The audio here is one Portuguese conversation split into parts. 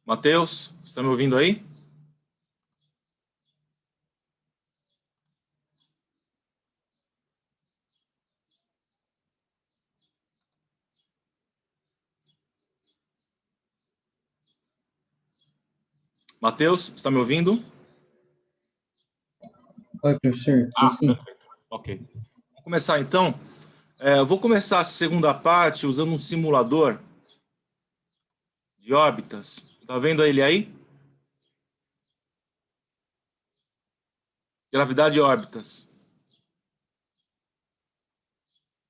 Matheus, você está me ouvindo aí? Matheus, você está me ouvindo? Oi, professor. Tô sim. Perfeito. Ok. Vamos começar então. Eu vou começar a segunda parte usando um simulador de órbitas. Está vendo ele aí? Gravidade e órbitas.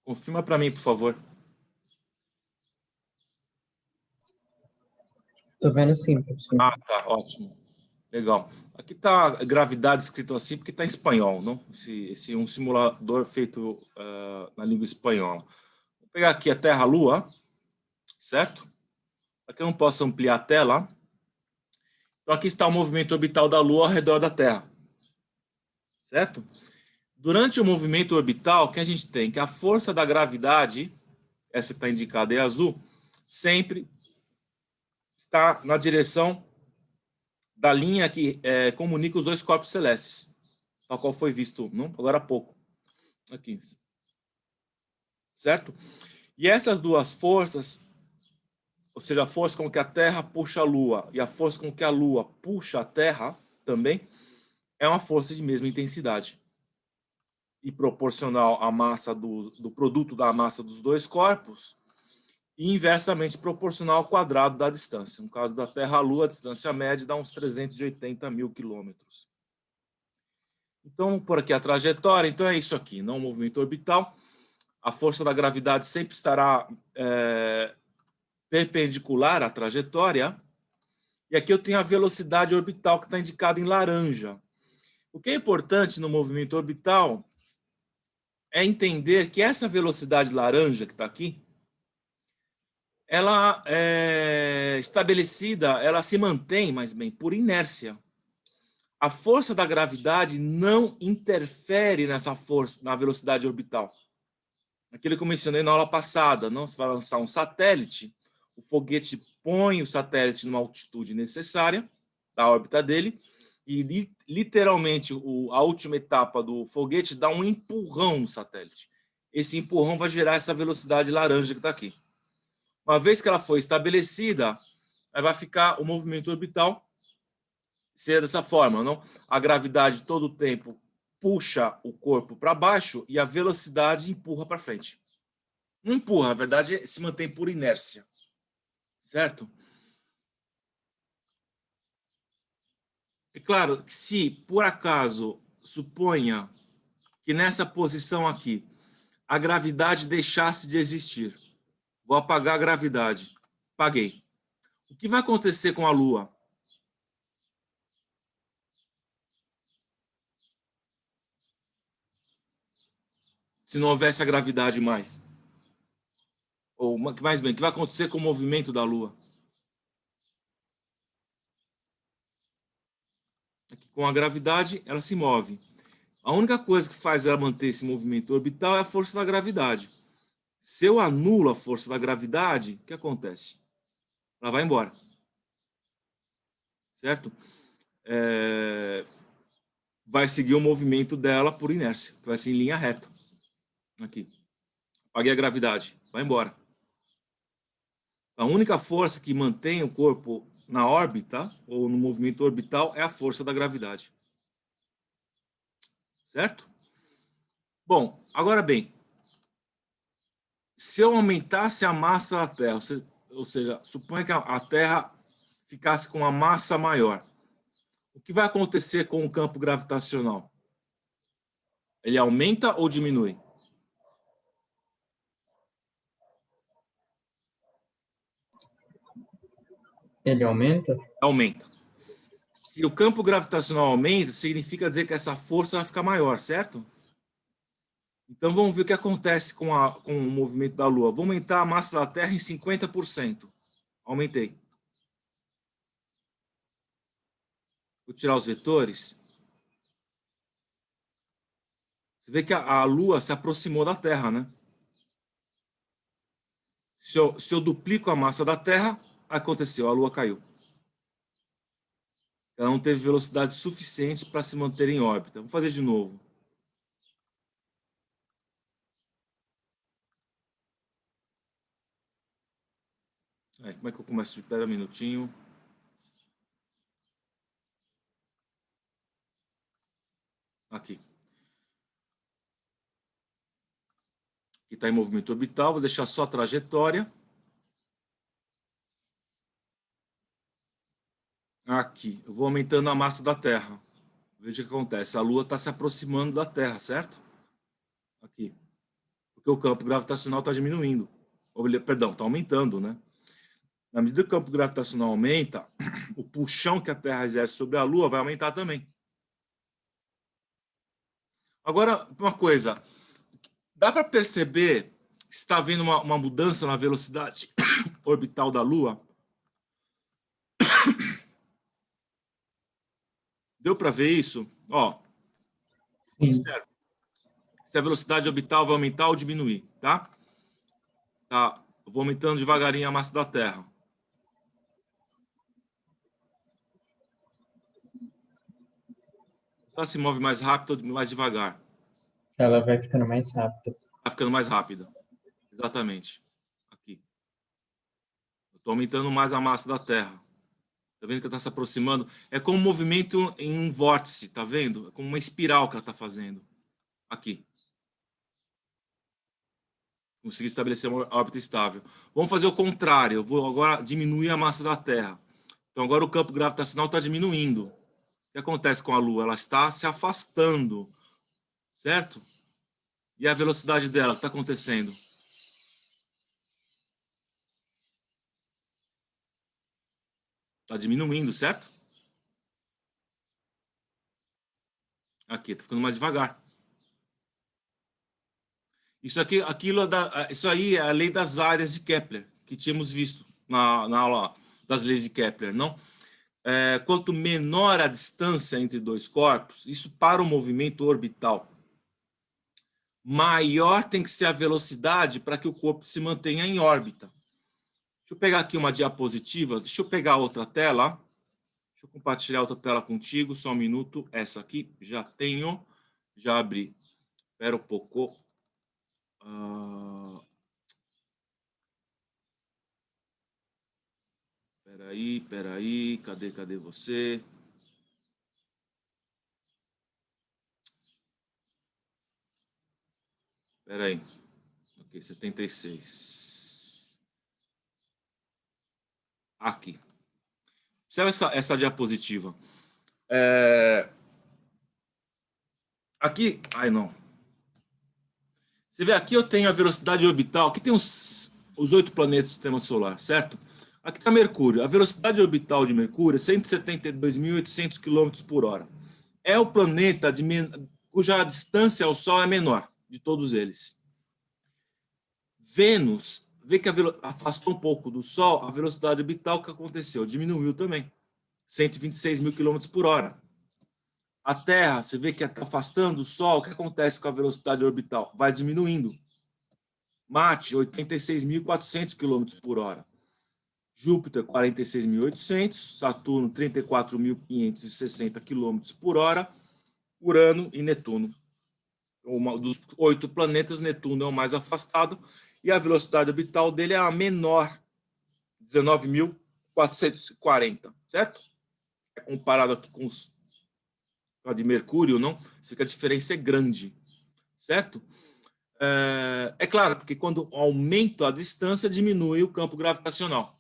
Confirma para mim, por favor. Tô vendo sim, professor. Ah, tá, ótimo. Legal. Aqui está gravidade escrito assim porque está em espanhol, não? Esse é um simulador feito na língua espanhola. Vou pegar aqui a Terra-Lua, certo? Para que eu não possa ampliar a tela. Então aqui está o movimento orbital da Lua ao redor da Terra, certo? Durante o movimento orbital, o que a gente tem? Que a força da gravidade, essa que está indicada em azul, sempre está na direção da linha que comunica os dois corpos celestes, tal qual foi visto agora há pouco, aqui, certo? E essas duas forças, ou seja, a força com que a Terra puxa a Lua e a força com que a Lua puxa a Terra também, é uma força de mesma intensidade e proporcional à massa do produto da massa dos dois corpos e inversamente proporcional ao quadrado da distância. No caso da Terra à Lua, a distância média dá uns 380 mil quilômetros. Então, por aqui a trajetória, então é isso aqui, não o movimento orbital. A força da gravidade sempre estará perpendicular à trajetória. E aqui eu tenho a velocidade orbital que está indicada em laranja. O que é importante no movimento orbital é entender que essa velocidade laranja que está aqui, ela é estabelecida, ela se mantém, mais bem, por inércia. A força da gravidade não interfere nessa força, na velocidade orbital. Aquilo que eu mencionei na aula passada, não? Você vai lançar um satélite, o foguete põe o satélite numa altitude necessária da órbita dele e literalmente a última etapa do foguete dá um empurrão no satélite. Esse empurrão vai gerar essa velocidade laranja que está aqui. Uma vez que ela foi estabelecida, aí vai ficar o movimento orbital ser dessa forma, não? A gravidade todo o tempo puxa o corpo para baixo e a velocidade empurra para frente. Não empurra, na verdade, se mantém por inércia, certo? É claro que se, por acaso, suponha que nessa posição aqui a gravidade deixasse de existir, vou apagar a gravidade, apaguei. O que vai acontecer com a Lua? Se não houvesse a gravidade mais? Ou mais bem, o que vai acontecer com o movimento da Lua? Aqui, com a gravidade, ela se move. A única coisa que faz ela manter esse movimento orbital é a força da gravidade. Se eu anulo a força da gravidade, o que acontece? Ela vai embora. Certo? Vai seguir o movimento dela por inércia, que vai ser em linha reta. Aqui. Apaguei a gravidade. Vai embora. A única força que mantém o corpo na órbita, ou no movimento orbital, é a força da gravidade. Certo? Bom, agora bem, se eu aumentasse a massa da Terra, ou seja, suponha que a Terra ficasse com uma massa maior, o que vai acontecer com o campo gravitacional? Ele aumenta ou diminui? Ele aumenta? Aumenta. Se o campo gravitacional aumenta, significa dizer que essa força vai ficar maior, certo? Então vamos ver o que acontece com o movimento da Lua. Vou aumentar a massa da Terra em 50%. Aumentei. Vou tirar os vetores. Você vê que a Lua se aproximou da Terra, né? Se eu duplico a massa da Terra, aconteceu, a Lua caiu. Ela não teve velocidade suficiente para se manter em órbita. Vamos fazer de novo. Como é que eu começo? Espera um minutinho. Aqui. Aqui está em movimento orbital. Vou deixar só a trajetória. Aqui. Eu vou aumentando a massa da Terra. Veja o que acontece. A Lua está se aproximando da Terra, certo? Aqui. Porque o campo gravitacional está diminuindo. Perdão, está aumentando, né? Na medida que o campo gravitacional aumenta, o puxão que a Terra exerce sobre a Lua vai aumentar também. Agora, uma coisa. Dá para perceber se está havendo uma mudança na velocidade orbital da Lua? Deu para ver isso? Ó, Sim. observe. Se a velocidade orbital vai aumentar ou diminuir, tá? Tá. Eu vou aumentando devagarinho a massa da Terra. Ela se move mais rápido ou mais devagar? Ela vai ficando mais rápida. Tá ficando mais rápida. Exatamente. Aqui. Eu estou aumentando mais a massa da Terra. Tá vendo que ela está se aproximando? É como um movimento em um vórtice, tá vendo? É como uma espiral que ela está fazendo. Aqui. Consegui estabelecer uma órbita estável. Vamos fazer o contrário. Eu vou agora diminuir a massa da Terra. Então agora o campo gravitacional está diminuindo. O que acontece com a Lua? Ela está se afastando, certo? E a velocidade dela, o que está acontecendo? Está diminuindo, certo? Aqui, está ficando mais devagar. Isso aqui, isso aí é a lei das áreas de Kepler, que tínhamos visto na aula das leis de Kepler, não? Quanto menor a distância entre dois corpos, isso para o movimento orbital, maior tem que ser a velocidade para que o corpo se mantenha em órbita. Deixa eu pegar aqui uma diapositiva, deixa eu pegar outra tela. Deixa eu compartilhar outra tela contigo, só um minuto. Essa aqui já tenho, já abri. Espera um pouco. Peraí, cadê você? Peraí. Ok, 76. Aqui. Observa essa diapositiva. Aqui, não. Você vê aqui eu tenho a velocidade orbital. Aqui tem os 8 planetas do sistema solar, certo? Aqui está Mercúrio. A velocidade orbital de Mercúrio é 172.800 km por hora. É o planeta cuja distância ao Sol é menor de todos eles. Vênus, vê que afastou um pouco do Sol, a velocidade orbital, o que aconteceu? Diminuiu também. 126.000 km por hora. A Terra, você vê que está afastando o Sol, o que acontece com a velocidade orbital? Vai diminuindo. Marte, 86.400 km por hora. Júpiter, 46.800. Saturno, 34.560 km por hora. Urano e Netuno. Dos 8 planetas, Netuno é o mais afastado. E a velocidade orbital dele é a menor, 19.440, certo? Comparado aqui com a de Mercúrio, não? Você vê que a diferença é grande, certo? É claro, porque quando aumenta a distância, diminui o campo gravitacional.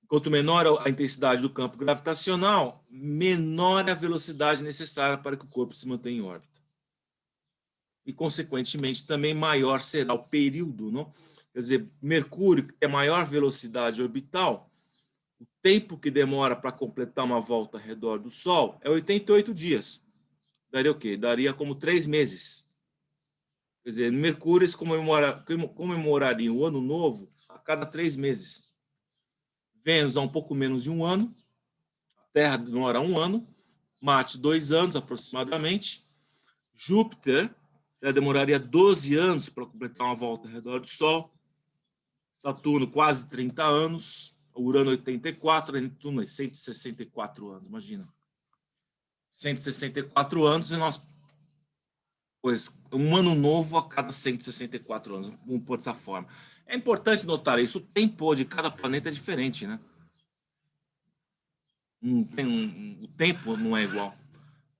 Quanto menor a intensidade do campo gravitacional, menor a velocidade necessária para que o corpo se mantenha em órbita. E, consequentemente, também maior será o período, não? Quer dizer, Mercúrio, que é maior velocidade orbital, o tempo que demora para completar uma volta ao redor do Sol é 88 dias. Daria o quê? Daria como 3 meses. Quer dizer, Mercúrio comemoraria o Ano Novo a cada 3 meses. Vênus há um pouco menos de um ano. A Terra demora 1 ano. Marte, 2 anos aproximadamente. Júpiter já demoraria 12 anos para completar uma volta ao redor do Sol. Saturno, quase 30 anos. Urano 84, Netuno é 164 anos, imagina. 164 anos e nós... Pois, um ano novo a cada 164 anos, vamos pôr dessa forma. É importante notar isso, o tempo de cada planeta é diferente, né? O tempo não é igual.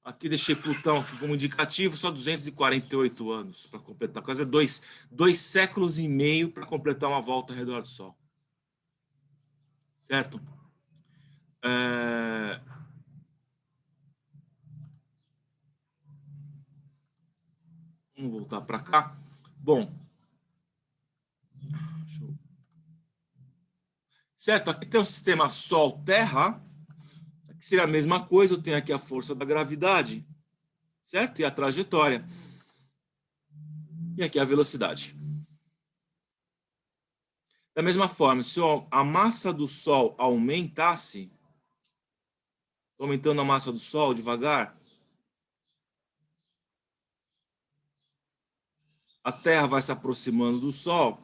Aqui deixei Plutão aqui como indicativo, só 248 anos para completar. Quase dois séculos e meio para completar uma volta ao redor do Sol. Certo? Vamos voltar para cá. Bom. Certo? Aqui tem o sistema Sol-Terra. Aqui seria a mesma coisa. Eu tenho aqui a força da gravidade. Certo? E a trajetória. E aqui a velocidade. Da mesma forma, se a massa do Sol aumentasse, aumentando a massa do Sol devagar, a Terra vai se aproximando do Sol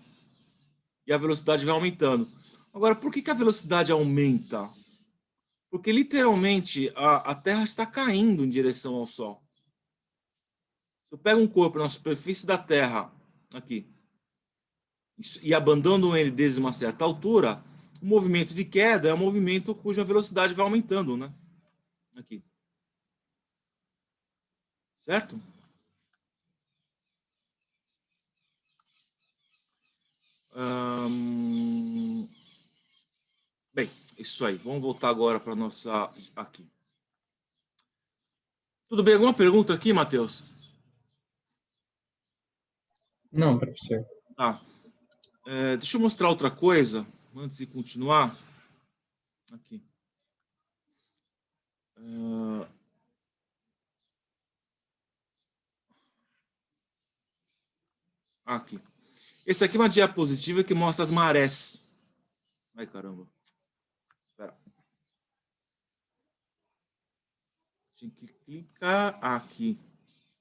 e a velocidade vai aumentando. Agora, por que a velocidade aumenta? Porque literalmente a Terra está caindo em direção ao Sol. Se eu pego um corpo na superfície da Terra, aqui, e abandono ele desde uma certa altura, o movimento de queda é um movimento cuja velocidade vai aumentando, né? Aqui. Certo? Bem, isso aí. Vamos voltar agora para nossa... Aqui. Tudo bem? Alguma pergunta aqui, Matheus? Não, professor. Tá. Deixa eu mostrar outra coisa, antes de continuar. Aqui. Aqui. Esse aqui é uma diapositiva que mostra as marés. Ai, caramba. Espera. Tinha que clicar aqui.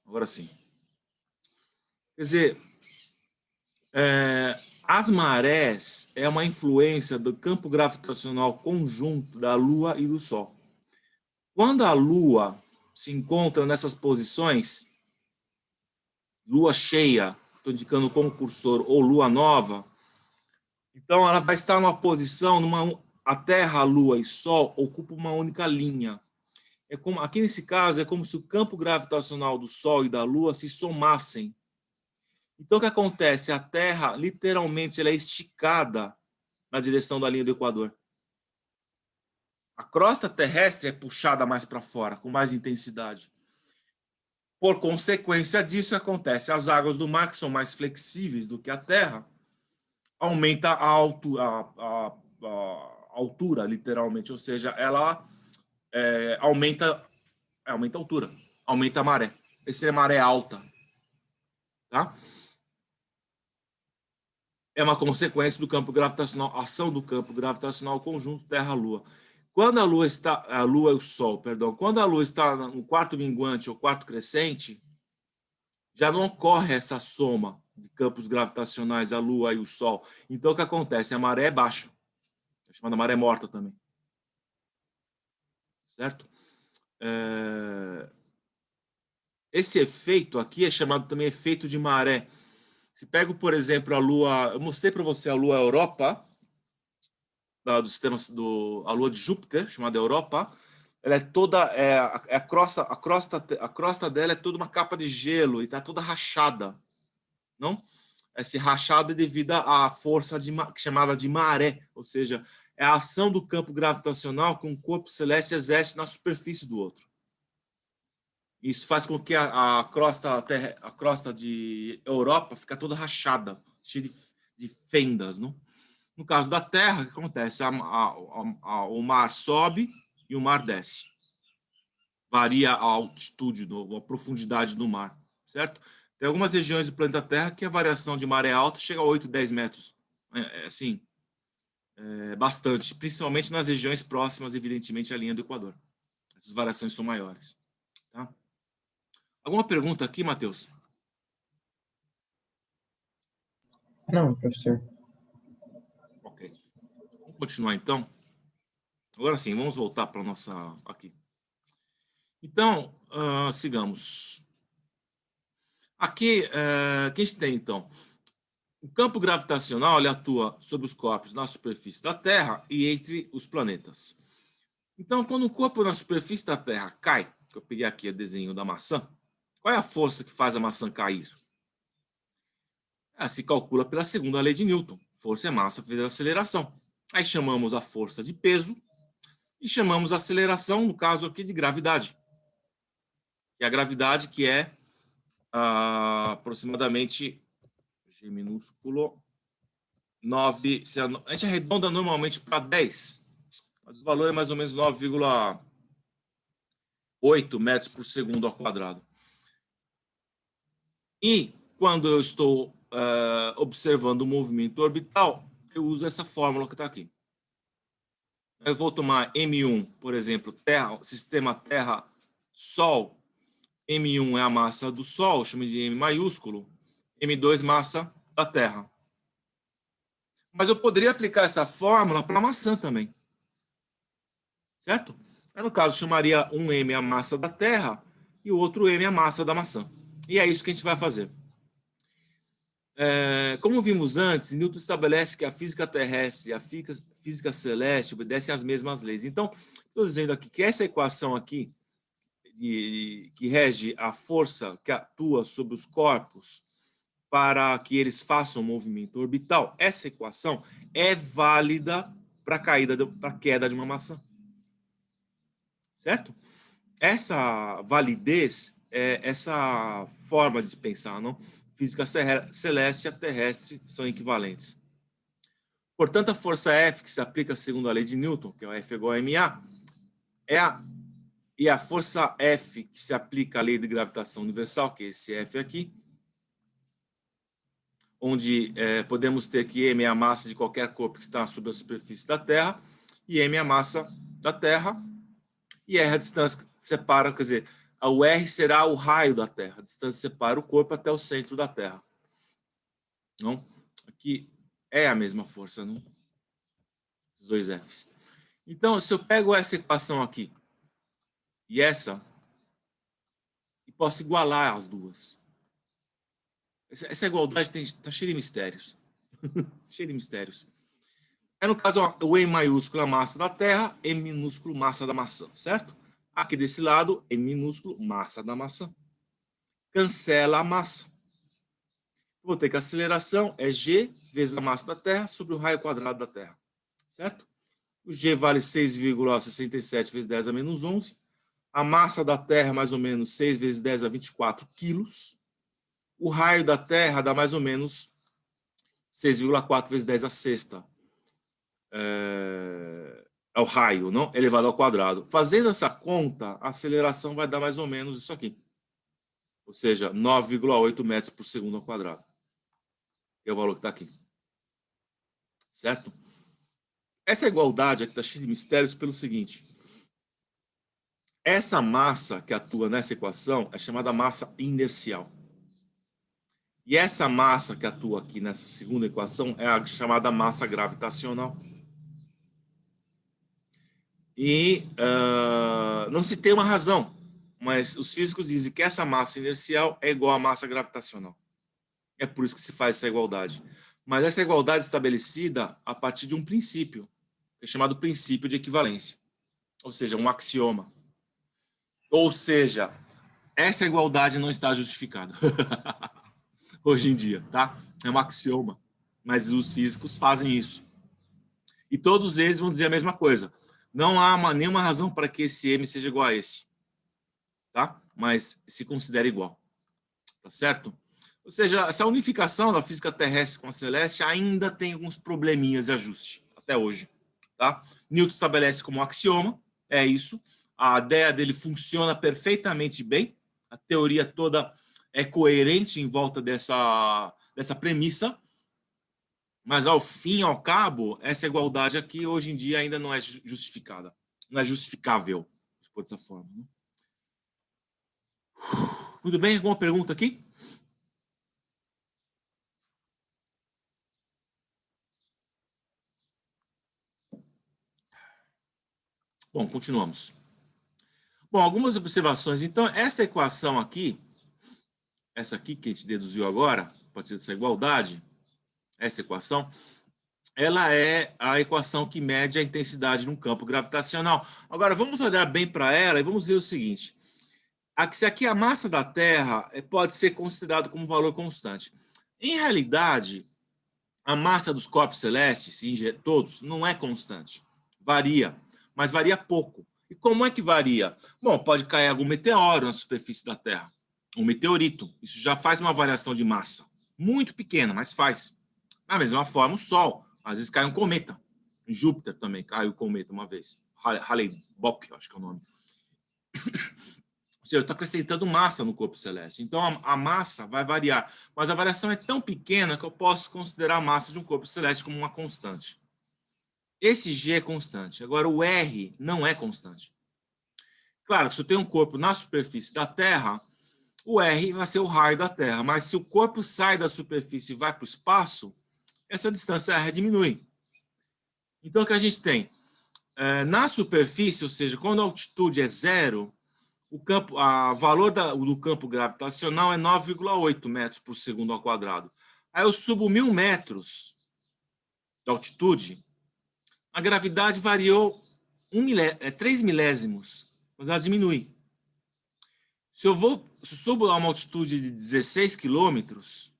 Agora sim. Quer dizer, as marés é uma influência do campo gravitacional conjunto da Lua e do Sol. Quando a Lua se encontra nessas posições, Lua cheia, estou indicando como cursor, ou Lua nova, então ela vai estar numa posição, a Terra, a Lua e Sol ocupam uma única linha. Aqui nesse caso, é como se o campo gravitacional do Sol e da Lua se somassem. Então o que acontece? A Terra, literalmente, ela é esticada na direção da linha do Equador. A crosta terrestre é puxada mais para fora, com mais intensidade. Por consequência disso, acontece. As águas do mar, que são mais flexíveis do que a Terra, aumenta a altura, literalmente. Ou seja, ela aumenta a altura, aumenta a maré. Essa é a maré alta. Tá? É uma consequência do campo gravitacional, ação do campo gravitacional conjunto Terra-Lua. Quando a Lua e o Sol, perdão, quando a Lua está no quarto minguante ou quarto crescente, já não ocorre essa soma de campos gravitacionais, a Lua e o Sol. Então, o que acontece? A maré é baixa. É chamada maré morta também. Certo? Esse efeito aqui é chamado também efeito de maré. Se pego, por exemplo, a Lua... Eu mostrei para você a Lua Europa, do sistema a Lua de Júpiter, chamada Europa. Ela é toda... a crosta dela é toda uma capa de gelo e está toda rachada. Não? Esse rachado é devido à força chamada de maré, ou seja, é a ação do campo gravitacional que um corpo celeste exerce na superfície do outro. Isso faz com que a crosta de Europa fique toda rachada, cheia de fendas. Não? No caso da Terra, o que acontece? O mar sobe e o mar desce. Varia a altitude, a profundidade do mar, certo? Tem algumas regiões do planeta Terra que a variação de maré alta chega a 8, 10 metros. Assim, bastante, principalmente nas regiões próximas, evidentemente, à linha do Equador. Essas variações são maiores. Tá? Alguma pergunta aqui, Matheus? Não, professor. Ok. Vamos continuar, então. Agora sim, vamos voltar para a nossa... aqui. Então, sigamos. Aqui, o que a gente tem, então? O campo gravitacional ele atua sobre os corpos na superfície da Terra e entre os planetas. Então, quando o corpo na superfície da Terra cai, eu peguei aqui o desenho da maçã, qual é a força que faz a maçã cair? Ela se calcula pela segunda lei de Newton. Força é massa vezes aceleração. Aí chamamos a força de peso e chamamos a aceleração, no caso aqui, de gravidade. Que é a gravidade que é aproximadamente G minúsculo 9, a gente arredonda normalmente para 10, mas o valor é mais ou menos 9,8 metros por segundo ao quadrado. E quando eu estou observando o movimento orbital, eu uso essa fórmula que está aqui. Eu vou tomar M1, por exemplo, Terra, sistema Terra-Sol. M1 é a massa do Sol, chama de M maiúsculo. M2, massa da Terra. Mas eu poderia aplicar essa fórmula para a maçã também. Certo? Aí, no caso, chamaria um M a massa da Terra e o outro M a massa da maçã. E é isso que a gente vai fazer. Como vimos antes, Newton estabelece que a física terrestre e a física celeste obedecem às mesmas leis. Então, estou dizendo aqui que essa equação aqui, que rege a força que atua sobre os corpos para que eles façam um movimento orbital, essa equação é válida para a queda de uma maçã. Certo? Essa validez, essa forma de pensar, não? Física celeste e a terrestre são equivalentes. Portanto, a força F, que se aplica segundo a lei de Newton, que é o F igual a ma, e a força F, que se aplica à lei de gravitação universal, que é esse F aqui, onde podemos ter que M é a massa de qualquer corpo que está sobre a superfície da Terra, e M é a massa da Terra, e R é a distância que separa, quer dizer, o R será o raio da Terra, a distância que separa o corpo até o centro da Terra. Não? Aqui é a mesma força, não? Os dois Fs. Então, se eu pego essa equação aqui e essa, e posso igualar as duas. Essa igualdade está cheia de mistérios. Cheia de mistérios. No caso, o M maiúsculo é a massa da Terra, M minúsculo massa da maçã, certo? Aqui desse lado, M minúsculo massa da maçã. Cancela a massa. Vou ter que a aceleração é G vezes a massa da Terra sobre o raio quadrado da Terra, certo? O G vale 6,67 vezes 10 a menos 11. A massa da Terra é mais ou menos 6 vezes 10 a 24 quilos. O raio da Terra dá mais ou menos 6,4 vezes 10 a sexta. Ao raio, não? Elevado ao quadrado. Fazendo essa conta, a aceleração vai dar mais ou menos isso aqui. Ou seja, 9,8 metros por segundo ao quadrado. É o valor que está aqui. Certo? Essa igualdade aqui está cheia de mistérios pelo seguinte. Essa massa que atua nessa equação é chamada massa inercial. E essa massa que atua aqui nessa segunda equação é a chamada massa gravitacional. E não se tem uma razão, mas os físicos dizem que essa massa inercial é igual à massa gravitacional. É por isso que se faz essa igualdade. Mas essa igualdade é estabelecida a partir de um princípio, que é chamado princípio de equivalência. Ou seja, um axioma. Ou seja, essa igualdade não está justificada. Hoje em dia, tá? É um axioma. Mas os físicos fazem isso. E todos eles vão dizer a mesma coisa. Não há nenhuma razão para que esse M seja igual a esse. Tá? Mas se considera igual. Tá certo? Ou seja, essa unificação da física terrestre com a celeste ainda tem alguns probleminhas de ajuste, até hoje. Tá? Newton estabelece como axioma, é isso. A ideia dele funciona perfeitamente bem. A teoria toda é coerente em volta dessa premissa. Mas, ao fim e ao cabo, essa igualdade aqui, hoje em dia, ainda não é justificada. Não é justificável, por dessa forma. Né? Muito bem, alguma pergunta aqui? Bom, continuamos. Bom, algumas observações. Então, essa equação aqui, essa aqui que a gente deduziu agora, a partir dessa igualdade, essa equação, ela é a equação que mede a intensidade num campo gravitacional. Agora, vamos olhar bem para ela e vamos ver o seguinte. Se aqui a massa da Terra pode ser considerada como um valor constante. Em realidade, a massa dos corpos celestes, todos, não é constante. Varia, mas varia pouco. E como é que varia? Bom, pode cair algum meteoro na superfície da Terra, um meteorito. Isso já faz uma variação de massa. Muito pequena, mas faz. Da mesma forma, o Sol. Às vezes cai um cometa. Em Júpiter também caiu um cometa uma vez. Halley-Bopp, acho que é o nome. Ou seja, está acrescentando massa no corpo celeste. Então, a massa vai variar. Mas a variação é tão pequena que eu posso considerar a massa de um corpo celeste como uma constante. Esse G é constante. Agora, o R não é constante. Claro que se eu tenho um corpo na superfície da Terra, o R vai ser o raio da Terra. Mas se o corpo sai da superfície e vai para o espaço, essa distância R diminui. Então, o que a gente tem? Na superfície, ou seja, quando a altitude é zero, o valor do campo gravitacional é 9,8 metros por segundo ao quadrado. Aí eu subo 1.000 metros de altitude, a gravidade variou 3 milésimos, mas ela diminui. Se eu subo a uma altitude de 16 quilômetros,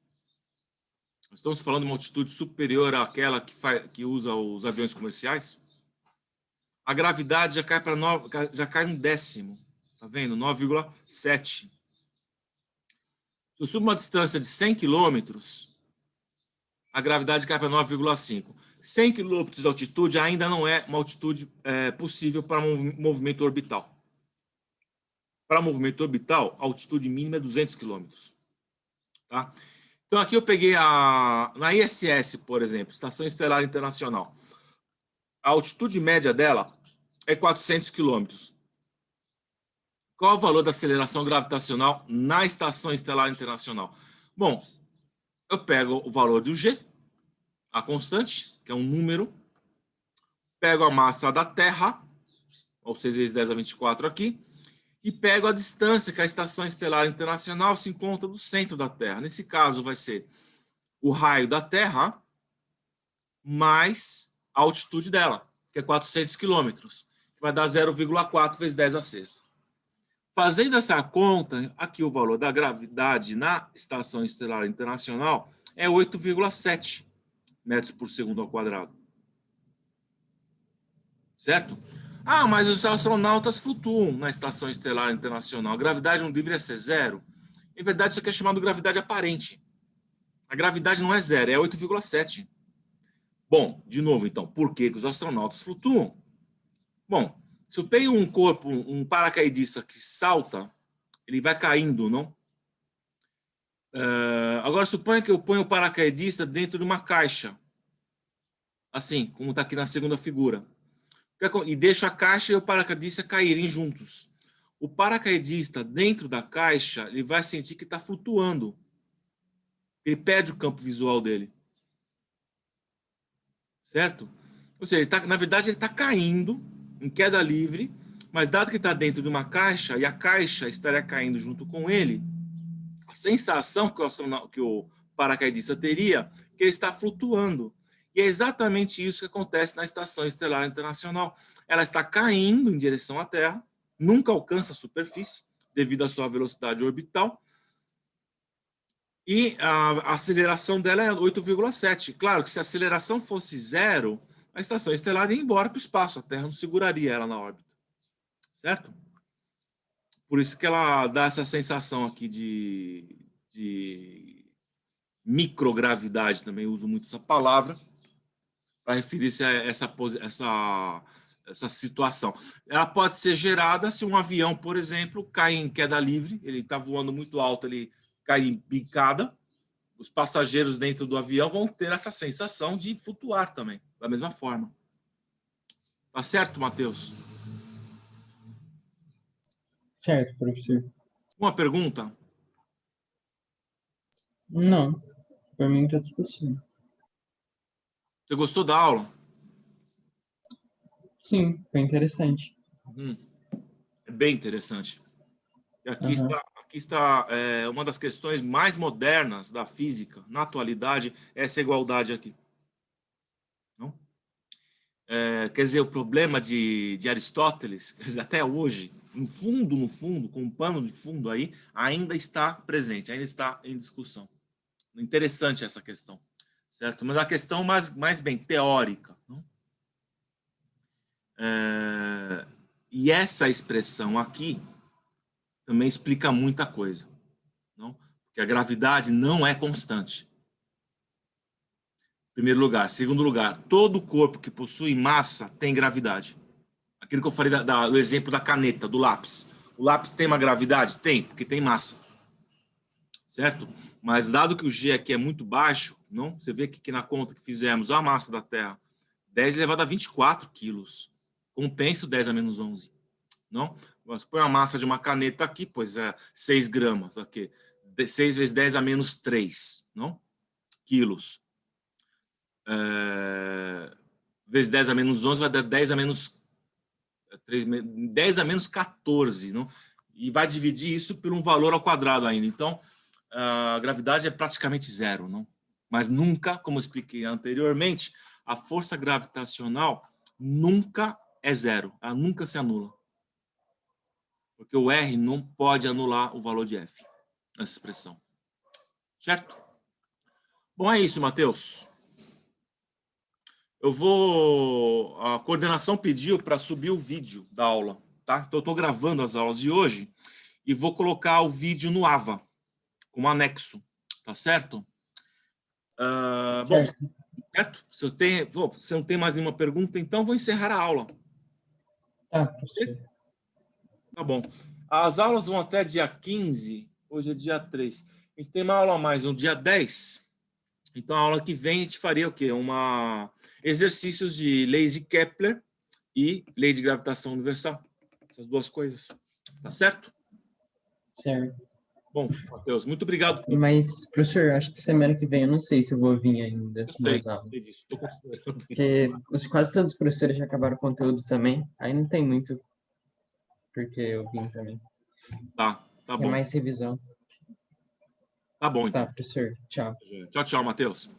nós estamos falando de uma altitude superior àquela que usa os aviões comerciais, a gravidade já cai um décimo. Tá vendo? 9,7. Se eu subo uma distância de 100 quilômetros, a gravidade cai para 9,5. 100 quilômetros de altitude ainda não é uma altitude possível para um movimento orbital. Para movimento orbital, a altitude mínima é 200 quilômetros. Tá? Então, aqui eu peguei na ISS, por exemplo, Estação Estelar Internacional. A altitude média dela é 400 quilômetros. Qual é o valor da aceleração gravitacional na Estação Estelar Internacional? Bom, eu pego o valor do G, a constante, que é um número, pego a massa da Terra, ou 6 vezes 10 a 24 aqui, e pego a distância que a Estação Estelar Internacional se encontra do centro da Terra. Nesse caso, vai ser o raio da Terra mais a altitude dela, que é 400 quilômetros, que vai dar 0,4 vezes 10 a sexta. Fazendo essa conta, aqui o valor da gravidade na Estação Estelar Internacional é 8,7 metros por segundo ao quadrado. Certo? Ah, mas os astronautas flutuam na Estação Estelar Internacional. A gravidade não deveria ser zero? Em verdade, isso aqui é chamado de gravidade aparente. A gravidade não é zero, é 8,7. Bom, de novo, então, por que os astronautas flutuam? Bom, se eu tenho um corpo, um paracaidista que salta, ele vai caindo, não? Agora, suponha que eu ponho o paracaidista dentro de uma caixa. Assim, como está aqui na segunda figura. E deixo a caixa e o paracaidista caírem juntos. O paracaidista dentro da caixa, ele vai sentir que está flutuando. Ele perde o campo visual dele. Certo? Ou seja, na verdade, ele está caindo em queda livre, mas dado que está dentro de uma caixa e a caixa estaria caindo junto com ele, a sensação que o paracaidista teria é que ele está flutuando. E é exatamente isso que acontece na Estação Estelar Internacional. Ela está caindo em direção à Terra, nunca alcança a superfície, devido à sua velocidade orbital, e a aceleração dela é 8,7. Claro que se a aceleração fosse zero, a estação estelar ia embora para o espaço, a Terra não seguraria ela na órbita. Certo? Por isso que ela dá essa sensação aqui de microgravidade, também uso muito essa palavra, para referir-se a essa situação. Ela pode ser gerada se um avião, por exemplo, cai em queda livre, ele está voando muito alto, ele cai em picada, os passageiros dentro do avião vão ter essa sensação de flutuar também, da mesma forma. Tá certo, Matheus? Certo, professor. Uma pergunta? Não, para mim está tudo certo. Você gostou da aula? Sim, foi interessante. É bem interessante. E aqui Aham. está uma das questões mais modernas da física, na atualidade, é essa igualdade aqui. Não? Quer dizer, o problema de Aristóteles, quer dizer, até hoje, no fundo, com um pano de fundo aí, ainda está presente, ainda está em discussão. Interessante essa questão, certo? Mas a questão mais bem teórica. Não? E essa expressão aqui também explica muita coisa, não? Porque a gravidade não é constante. Primeiro lugar. Segundo lugar, todo corpo que possui massa tem gravidade. Aquilo que eu falei do exemplo da caneta, do lápis. O lápis tem uma gravidade? Tem, porque tem massa. Certo? Mas dado que o G aqui é muito baixo, não? Você vê que na conta que fizemos, a massa da Terra, 10 elevado a 24 quilos. Compensa o 10 a menos 11. Não? Mas põe a massa de uma caneta aqui, pois é 6 gramas. Aqui. 6 vezes 10 a menos 3, não? Quilos. Vezes 10 a menos 11 vai dar 10 a menos 3, 10 a menos 14, não? E vai dividir isso por um valor ao quadrado ainda. Então, a gravidade é praticamente zero, não? Mas nunca, como eu expliquei anteriormente, a força gravitacional nunca é zero, ela nunca se anula. Porque o R não pode anular o valor de F nessa expressão. Certo? Bom, é isso, Matheus. A coordenação pediu para subir o vídeo da aula, tá? Então eu estou gravando as aulas de hoje e vou colocar o vídeo no AVA, como anexo, tá certo? Bom, certo? Se você não tem mais nenhuma pergunta, então vou encerrar a aula. Tá, professor. Tá bom. As aulas vão até dia 15, hoje é dia 3. A gente tem uma aula a mais no dia 10. Então, a aula que vem a gente faria o quê? Exercícios de leis de Kepler e lei de gravitação universal. Essas duas coisas. Tá certo? Certo. Bom, Matheus, muito obrigado. Mas, professor, acho que semana que vem eu não sei se eu vou vir ainda Eu nas aulas. sei disso. Estou considerando isso. Porque quase todos os professores já acabaram o conteúdo também. Aí não tem muito porque eu vim também. Tá É bom. mais revisão. Tá bom, Tá, então. professor. Tchau. Tchau, tchau, Matheus.